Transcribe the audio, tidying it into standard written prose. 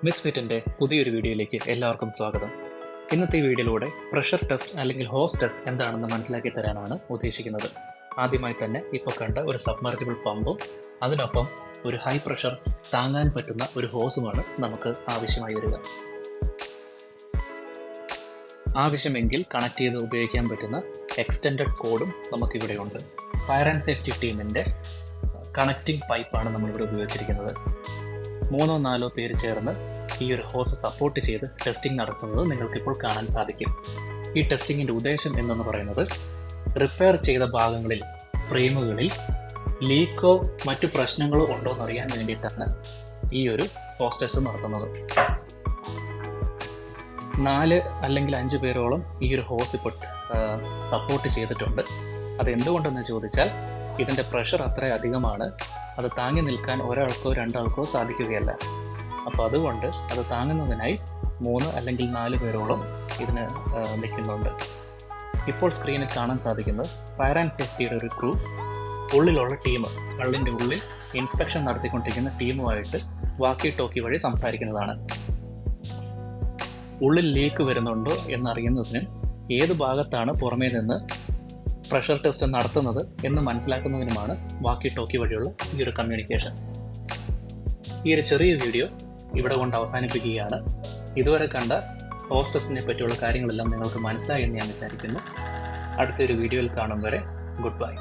Miss ഫിറ്റിൻ്റെ പുതിയൊരു വീഡിയോയിലേക്ക് എല്ലാവർക്കും സ്വാഗതം. ഇന്നത്തെ വീഡിയോയിലൂടെ പ്രഷർ ടെസ്റ്റ് അല്ലെങ്കിൽ ഹോസ് ടെസ്റ്റ് എന്താണെന്ന് മനസ്സിലാക്കി തരാനാണ് ഉദ്ദേശിക്കുന്നത്. ആദ്യമായി തന്നെ ഇപ്പോൾ കണ്ട ഒരു സബ്മർജിബിൾ പമ്പും അതിനൊപ്പം ഒരു ഹൈ പ്രഷർ താങ്ങാൻ പറ്റുന്ന ഒരു ഹോസുമാണ് നമുക്ക് ആവശ്യമായി വരിക. ആവശ്യമെങ്കിൽ കണക്ട് ചെയ്ത് ഉപയോഗിക്കാൻ പറ്റുന്ന എക്സ്റ്റെൻഡഡ് കോഡും നമുക്കിവിടെയുണ്ട്. ഫയർ ആൻഡ് സേഫ്റ്റി ടീമിൻ്റെ കണക്റ്റിംഗ് പൈപ്പാണ് നമ്മളിവിടെ ഉപയോഗിച്ചിരിക്കുന്നത്. 3-4 പേര് ചേർന്ന് ഈ ഒരു ഹോസ് സപ്പോർട്ട് ചെയ്ത് ടെസ്റ്റിംഗ് നടത്തുന്നത് നിങ്ങൾക്കിപ്പോൾ കാണാൻ സാധിക്കും. ഈ ടെസ്റ്റിങ്ങിൻ്റെ ഉദ്ദേശം എന്നു പറയുന്നത് റിപ്പയർ ചെയ്ത ഭാഗങ്ങളിൽ ഫ്രെയിമുകളിൽ ലീക്കോ മറ്റു പ്രശ്നങ്ങളോ ഉണ്ടോ എന്നറിയാൻ വേണ്ടിയിട്ടാണ് ഈ ഒരു ഹോസ് ടെസ്റ്റ് നടത്തുന്നത്. 4 അല്ലെങ്കിൽ 5 പേരോളം ഈ ഒരു ഹോസ് ഇപ്പോൾ സപ്പോർട്ട് ചെയ്തിട്ടുണ്ട്. അതെന്തുകൊണ്ടെന്ന് ചോദിച്ചാൽ ഇതിൻ്റെ പ്രഷർ അത്ര അധികമാണ്. അത് താങ്ങി നിൽക്കാൻ ഒരാൾക്കോ 2 ആൾക്കോ സാധിക്കുകയല്ല. അപ്പോൾ അതുകൊണ്ട് അത് താങ്ങുന്നതിനായി 3 അല്ലെങ്കിൽ 4 പേരോളം ഇതിന് നിൽക്കുന്നുണ്ട്. ഇപ്പോൾ സ്ക്രീനിൽ കാണാൻ സാധിക്കുന്നത് ഫയർ ആൻഡ് സേഫ്റ്റിയുടെ ഒരു ക്രൂ ഉള്ളിലുള്ള ടീം, കള്ളിൻ്റെ ഉള്ളിൽ ഇൻസ്പെക്ഷൻ നടത്തിക്കൊണ്ടിരിക്കുന്ന ടീമുമായിട്ട് വാക്കി ടോക്കി വഴി സംസാരിക്കുന്നതാണ്. ഉള്ളിൽ ലീക്ക് വരുന്നുണ്ടോ എന്നറിയുന്നതിനും ഏത് ഭാഗത്താണ് പുറമേ നിന്ന് പ്രഷർ ടെസ്റ്റ് നടത്തുന്നത് എന്ന് മനസ്സിലാക്കുന്നതിനുമാണ് വാക്കി ടോക്കി വഴിയുള്ള ഈ ഒരു കമ്മ്യൂണിക്കേഷൻ. ഈ ഒരു ചെറിയ വീഡിയോ ഇവിടെ കൊണ്ട് അവസാനിപ്പിക്കുകയാണ്. ഇതുവരെ കണ്ട ഹോസ് ടെസ്റ്റിനെ പറ്റിയുള്ള കാര്യങ്ങളെല്ലാം നിങ്ങൾക്ക് മനസ്സിലായി എന്ന് ഞാൻ വിചാരിക്കുന്നു. അടുത്തൊരു വീഡിയോയിൽ കാണും വരെ ഗുഡ് ബൈ.